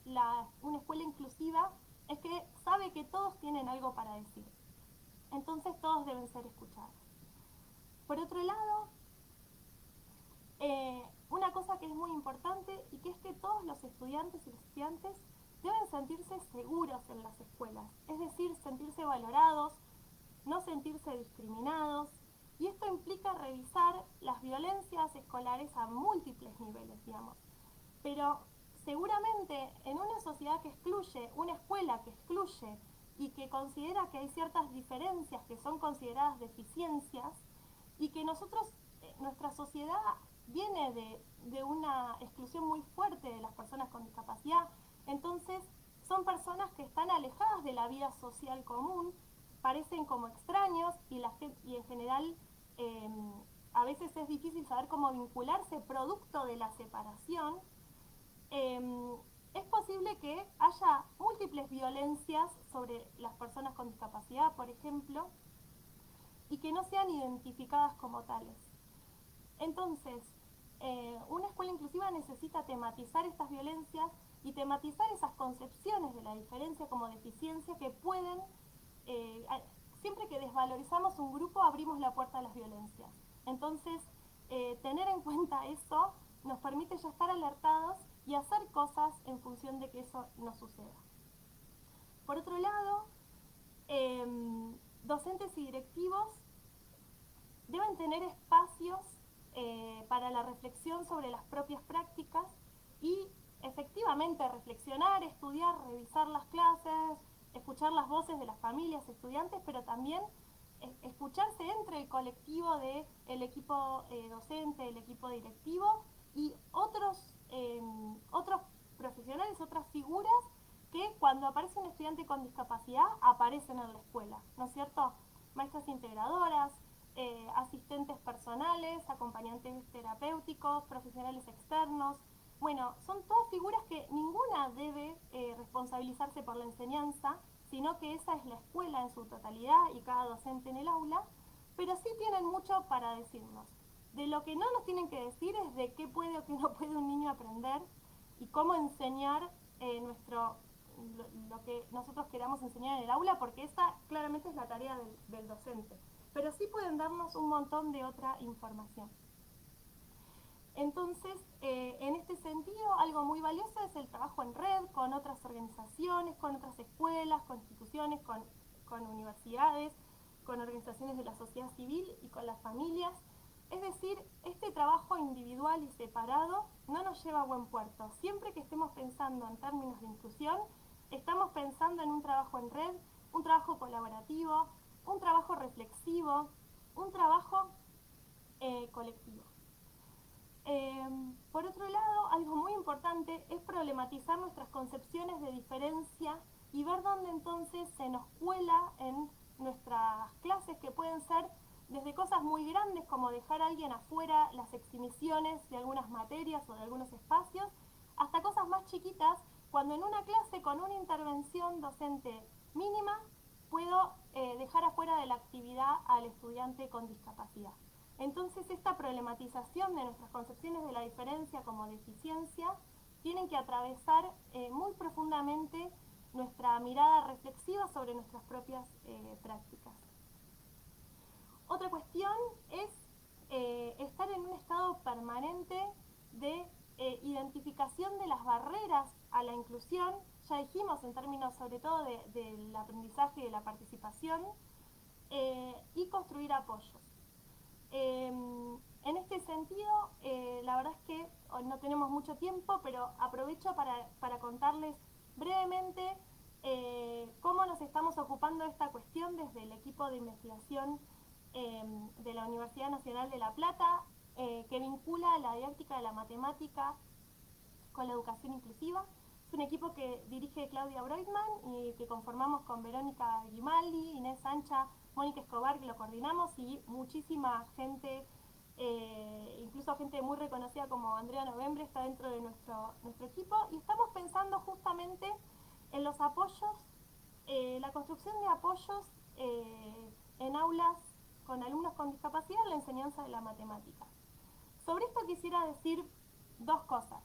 una escuela inclusiva es que sabe que todos tienen algo para decir. Entonces todos deben ser escuchados. Por otro lado, una cosa que es muy importante y que es que todos los estudiantes y los estudiantes deben sentirse seguros en las escuelas, es decir, sentirse valorados, no sentirse discriminados, y esto implica revisar las violencias escolares a múltiples niveles, digamos. Pero seguramente en una sociedad que excluye, una escuela que excluye y que considera que hay ciertas diferencias que son consideradas deficiencias y que nuestra sociedad viene de una exclusión muy fuerte de las personas con discapacidad, entonces son personas que están alejadas de la vida social común, parecen como extraños y en general eh, a veces es difícil saber cómo vincularse producto de la separación. Es posible que haya múltiples violencias sobre las personas con discapacidad, por ejemplo, y que no sean identificadas como tales. Entonces, una escuela inclusiva necesita tematizar estas violencias y tematizar esas concepciones de la diferencia como deficiencia que pueden, siempre que desvalorizamos un grupo, abrimos la puerta a las violencias. Entonces, tener en cuenta eso nos permite ya estar alertados y hacer cosas en función de que eso no suceda. Por otro lado, docentes y directivos deben tener espacios para la reflexión sobre las propias prácticas y efectivamente reflexionar, estudiar, revisar las clases, escuchar las voces de las familias, estudiantes, pero también escucharse entre el colectivo del equipo docente, el equipo directivo y otros profesionales, otras figuras que cuando aparece un estudiante con discapacidad aparecen en la escuela, ¿no es cierto? Maestras integradoras, asistentes personales, acompañantes terapéuticos, profesionales externos. Bueno, son todas figuras que ninguna debe responsabilizarse por la enseñanza, sino que esa es la escuela en su totalidad y cada docente en el aula, pero sí tienen mucho para decirnos. De lo que no nos tienen que decir es de qué puede o qué no puede un niño aprender y cómo enseñar lo que nosotros queramos enseñar en el aula, porque esa claramente es la tarea del docente. Pero sí pueden darnos un montón de otra información. Entonces, en este sentido, algo muy valioso es el trabajo en red con otras organizaciones, con otras escuelas, con instituciones, con universidades, con organizaciones de la sociedad civil y con las familias. Es decir, este trabajo individual y separado no nos lleva a buen puerto. Siempre que estemos pensando en términos de inclusión, estamos pensando en un trabajo en red, un trabajo colaborativo, un trabajo reflexivo, un trabajo colectivo. Por otro lado, algo muy importante es problematizar nuestras concepciones de diferencia y ver dónde entonces se nos cuela en nuestras clases, que pueden ser desde cosas muy grandes como dejar a alguien afuera las exhibiciones de algunas materias o de algunos espacios, hasta cosas más chiquitas, cuando en una clase con una intervención docente mínima puedo dejar afuera de la actividad al estudiante con discapacidad. Entonces esta problematización de nuestras concepciones de la diferencia como deficiencia tienen que atravesar muy profundamente nuestra mirada reflexiva sobre nuestras propias prácticas. Otra cuestión es estar en un estado permanente de identificación de las barreras a la inclusión, ya dijimos en términos sobre todo del aprendizaje y de la participación, y construir apoyos. En este sentido, la verdad es que hoy no tenemos mucho tiempo, pero aprovecho para contarles brevemente cómo nos estamos ocupando de esta cuestión desde el equipo de investigación de la Universidad Nacional de La Plata, que vincula la didáctica de la matemática con la educación inclusiva. Es un equipo que dirige Claudia Breutmann y que conformamos con Verónica Grimaldi, Inés Sancha, Mónica Escobar, que lo coordinamos, y muchísima gente, incluso gente muy reconocida como Andrea Novembre está dentro de nuestro equipo, y estamos pensando justamente en los apoyos, la construcción de apoyos en aulas con alumnos con discapacidad en la enseñanza de la matemática. Sobre esto quisiera decir dos cosas.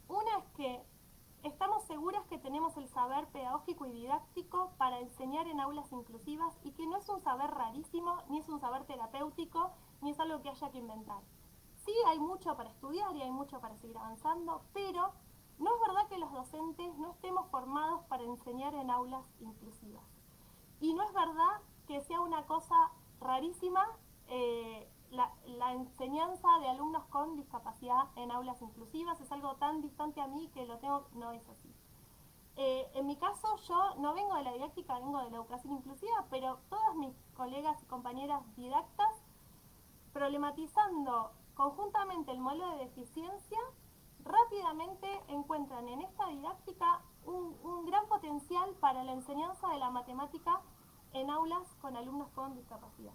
Una es que estamos seguras que tenemos el saber pedagógico y didáctico para enseñar en aulas inclusivas y que no es un saber rarísimo, ni es un saber terapéutico, ni es algo que haya que inventar. Sí, hay mucho para estudiar y hay mucho para seguir avanzando, pero no es verdad que los docentes no estemos formados para enseñar en aulas inclusivas. Y no es verdad que sea una cosa rarísima la enseñanza de alumnos con discapacidad en aulas inclusivas. Es algo tan distante a mí que no es así. En mi caso, yo no vengo de la didáctica, vengo de la educación inclusiva, pero todas mis colegas y compañeras didactas, problematizando conjuntamente el modelo de deficiencia, rápidamente encuentran en esta didáctica un gran potencial para la enseñanza de la matemática en aulas con alumnos con discapacidad.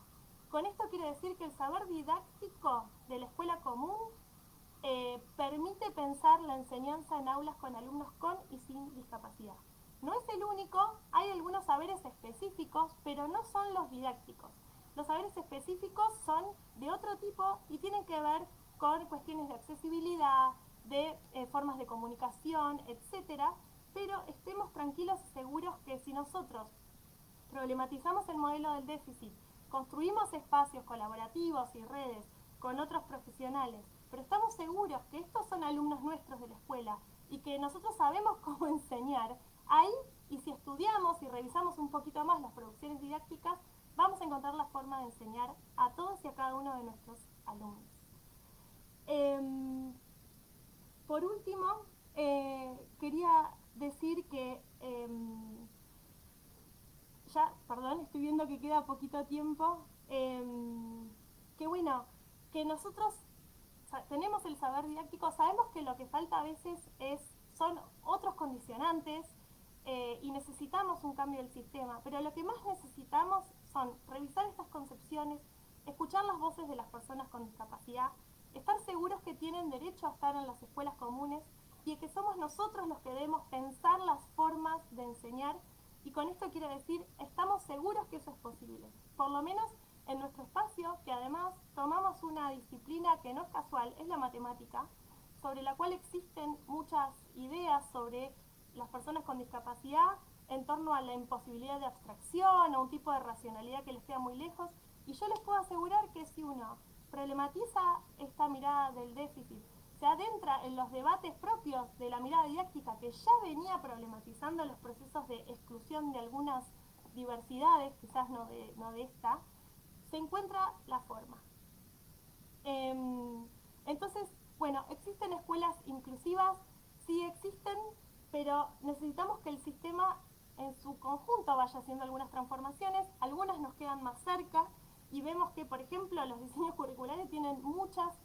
Con esto quiero decir que el saber didáctico de la escuela común permite pensar la enseñanza en aulas con alumnos con y sin discapacidad. No es el único, hay algunos saberes específicos, pero no son los didácticos. Los saberes específicos son de otro tipo y tienen que ver con cuestiones de accesibilidad, de formas de comunicación, etcétera, pero estemos tranquilos y seguros que si nosotros problematizamos el modelo del déficit, construimos espacios colaborativos y redes con otros profesionales, pero estamos seguros que estos son alumnos nuestros de la escuela y que nosotros sabemos cómo enseñar, ahí, y si estudiamos y revisamos un poquito más las producciones didácticas, vamos a encontrar la forma de enseñar a todos y a cada uno de nuestros alumnos. Por último, quería decir que ya, perdón, estoy viendo que queda poquito tiempo, que bueno, que nosotros tenemos el saber didáctico, sabemos que lo que falta a veces son otros condicionantes y necesitamos un cambio del sistema, pero lo que más necesitamos son revisar estas concepciones, escuchar las voces de las personas con discapacidad, estar seguros que tienen derecho a estar en las escuelas comunes y que somos nosotros los que debemos pensar las formas de enseñar. Y con esto quiero decir, estamos seguros que eso es posible. Por lo menos en nuestro espacio, que además tomamos una disciplina que no es casual, es la matemática, sobre la cual existen muchas ideas sobre las personas con discapacidad en torno a la imposibilidad de abstracción o un tipo de racionalidad que les queda muy lejos. Y yo les puedo asegurar que si uno problematiza esta mirada del déficit, se adentra en los debates propios de la mirada didáctica que ya venía problematizando los procesos de exclusión de algunas diversidades, quizás no de esta, se encuentra la forma. Entonces, bueno, ¿existen escuelas inclusivas? Sí existen, pero necesitamos que el sistema en su conjunto vaya haciendo algunas transformaciones, algunas nos quedan más cerca y vemos que, por ejemplo, los diseños curriculares tienen muchas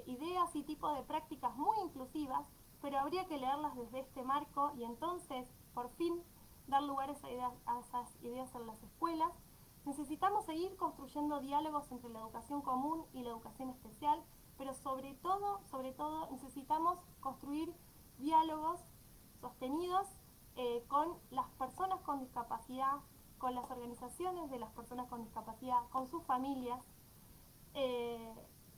ideas y tipos de prácticas muy inclusivas, pero habría que leerlas desde este marco y entonces, por fin, dar lugar a esas ideas en las escuelas. Necesitamos seguir construyendo diálogos entre la educación común y la educación especial, pero sobre todo, necesitamos construir diálogos sostenidos con las personas con discapacidad, con las organizaciones de las personas con discapacidad, con sus familias,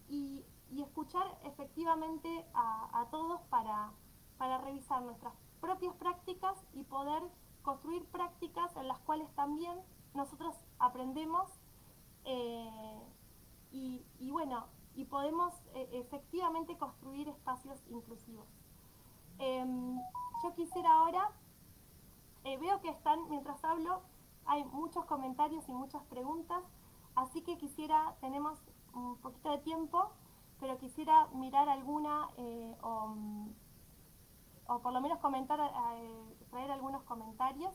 y escuchar efectivamente a todos para revisar nuestras propias prácticas y poder construir prácticas en las cuales también nosotros aprendemos y bueno, y podemos efectivamente construir espacios inclusivos. Yo quisiera ahora, veo que están, mientras hablo, hay muchos comentarios y muchas preguntas, así que tenemos un poquito de tiempo, pero quisiera mirar alguna o por lo menos traer algunos comentarios.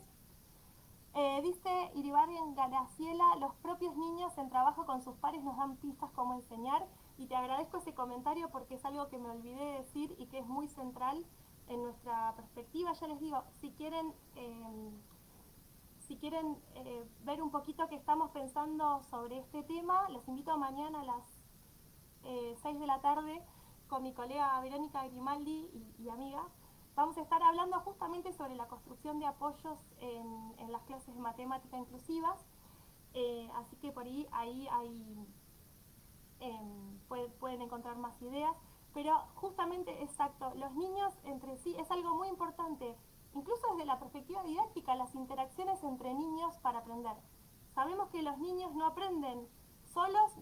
Dice Iribarren Graciela, los propios niños en trabajo con sus pares nos dan pistas cómo enseñar. y te agradezco ese comentario porque es algo que me olvidé de decir y que es muy central en nuestra perspectiva. Ya les digo, si quieren ver un poquito qué estamos pensando sobre este tema, los invito mañana a las 6 de la tarde con mi colega Verónica Grimaldi y amiga. Vamos a estar hablando justamente sobre la construcción de apoyos en las clases de matemática inclusivas. Así que por ahí hay, pueden encontrar más ideas. Pero justamente, exacto, los niños entre sí es algo muy importante, incluso desde la perspectiva didáctica, las interacciones entre niños para aprender. Sabemos que los niños no aprenden solos,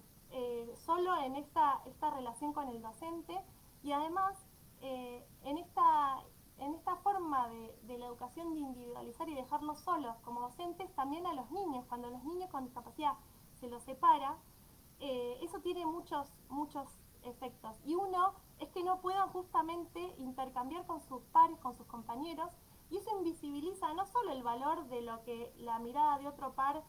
solo en esta relación con el docente, y además en esta forma de la educación de individualizar y dejarlos solos como docentes, también a los niños, cuando los niños con discapacidad se los separa, eso tiene muchos efectos. Y uno es que no puedan justamente intercambiar con sus pares, con sus compañeros, y eso invisibiliza no solo el valor de lo que la mirada de otro par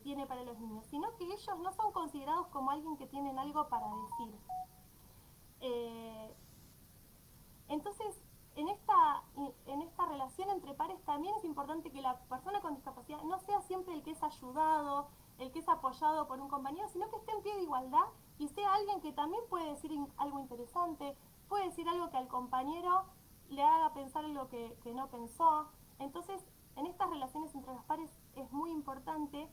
tiene para los niños, sino que ellos no son considerados como alguien que tienen algo para decir. Eh, entonces, en esta relación entre pares también es importante que la persona con discapacidad no sea siempre el que es ayudado, el que es apoyado por un compañero, sino que esté en pie de igualdad y sea alguien que también puede decir algo interesante, puede decir algo que al compañero le haga pensar algo que no pensó. Entonces, en estas relaciones entre los pares es muy importante,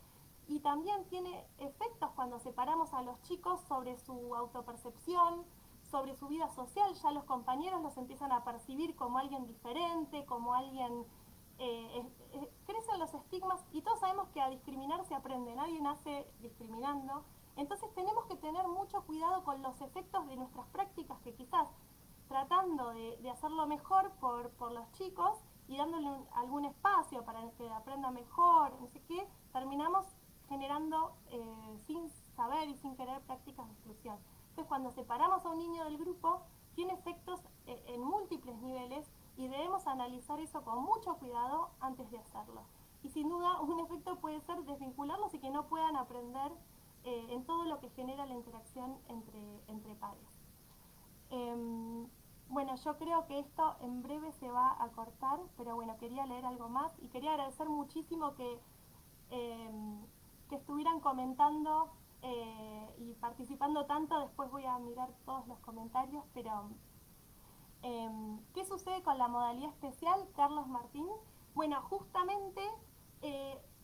y también tiene efectos cuando separamos a los chicos sobre su autopercepción, sobre su vida social. Ya los compañeros los empiezan a percibir como alguien diferente, como alguien... crecen los estigmas, y todos sabemos que a discriminar se aprende, nadie nace discriminando. Entonces tenemos que tener mucho cuidado con los efectos de nuestras prácticas, que quizás tratando de hacerlo mejor por los chicos y dándole algún espacio para que aprenda mejor, no sé qué, terminamos generando sin saber y sin querer prácticas de exclusión. Entonces, cuando separamos a un niño del grupo, tiene efectos en múltiples niveles, y debemos analizar eso con mucho cuidado antes de hacerlo. Y sin duda, un efecto puede ser desvincularlos y que no puedan aprender en todo lo que genera la interacción entre pares. Bueno, yo creo que esto en breve se va a cortar, pero bueno, quería leer algo más y quería agradecer muchísimo eh, que estuvieran comentando y participando tanto. Después voy a mirar todos los comentarios, pero ¿qué sucede con la modalidad especial, Carlos Martín? Bueno, justamente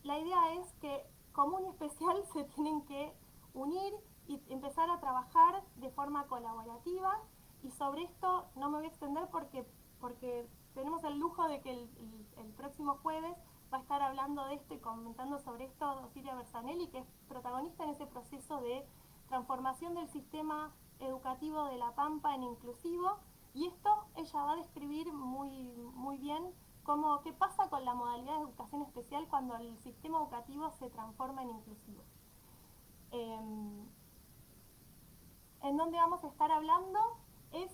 la idea es que común y especial se tienen que unir y empezar a trabajar de forma colaborativa, y sobre esto no me voy a extender porque tenemos el lujo de que el próximo jueves va a estar hablando de esto y comentando sobre esto Osiria Bersanelli, que es protagonista en ese proceso de transformación del sistema educativo de La Pampa en inclusivo. Y esto ella va a describir muy bien qué pasa con la modalidad de educación especial cuando el sistema educativo se transforma en inclusivo. En donde vamos a estar hablando es...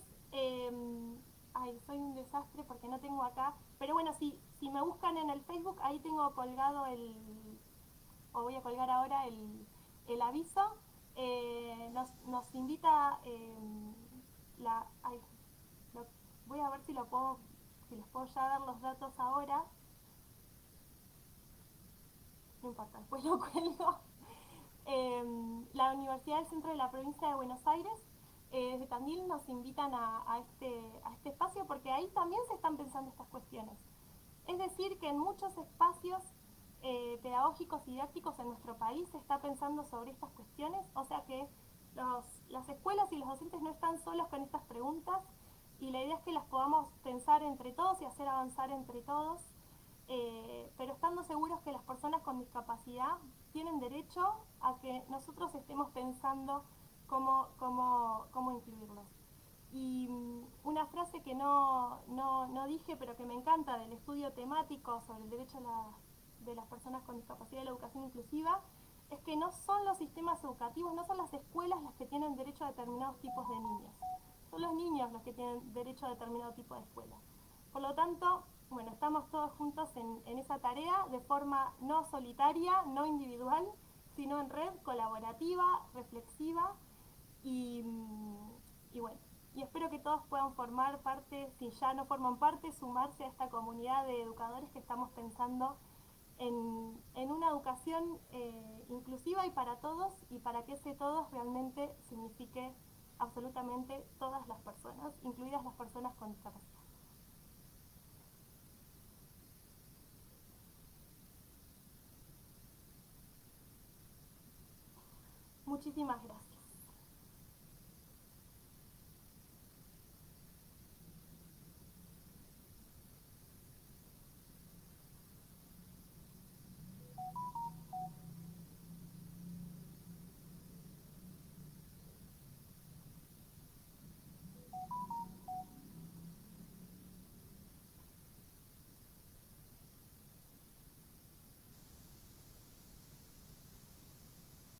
soy un desastre porque no tengo acá, pero bueno, si me buscan en el Facebook, ahí tengo colgado o voy a colgar ahora el aviso. Nos invita voy a ver si les puedo ya dar los datos ahora. No importa, después lo cuelgo. La Universidad del Centro de la Provincia de Buenos Aires, desde Tandil, nos invitan a este espacio, porque ahí también se están pensando estas cuestiones. Es decir, que en muchos espacios pedagógicos y didácticos en nuestro país se está pensando sobre estas cuestiones, o sea que las escuelas y los docentes no están solos con estas preguntas, y la idea es que las podamos pensar entre todos y hacer avanzar entre todos, pero estando seguros que las personas con discapacidad tienen derecho a que nosotros estemos pensando cómo incluirlos. Y una frase que no dije, pero que me encanta, del estudio temático sobre el derecho de las personas con discapacidad y la educación inclusiva, es que no son los sistemas educativos, no son las escuelas las que tienen derecho a determinados tipos de niños, son los niños los que tienen derecho a determinado tipo de escuela. Por lo tanto, bueno, estamos todos juntos en esa tarea de forma no solitaria, no individual, sino en red, colaborativa, reflexiva, Y, y bueno, y espero que todos puedan formar parte, si ya no forman parte, sumarse a esta comunidad de educadores que estamos pensando en una educación inclusiva y para todos, y para que ese todos realmente signifique absolutamente todas las personas, incluidas las personas con discapacidad. Muchísimas gracias.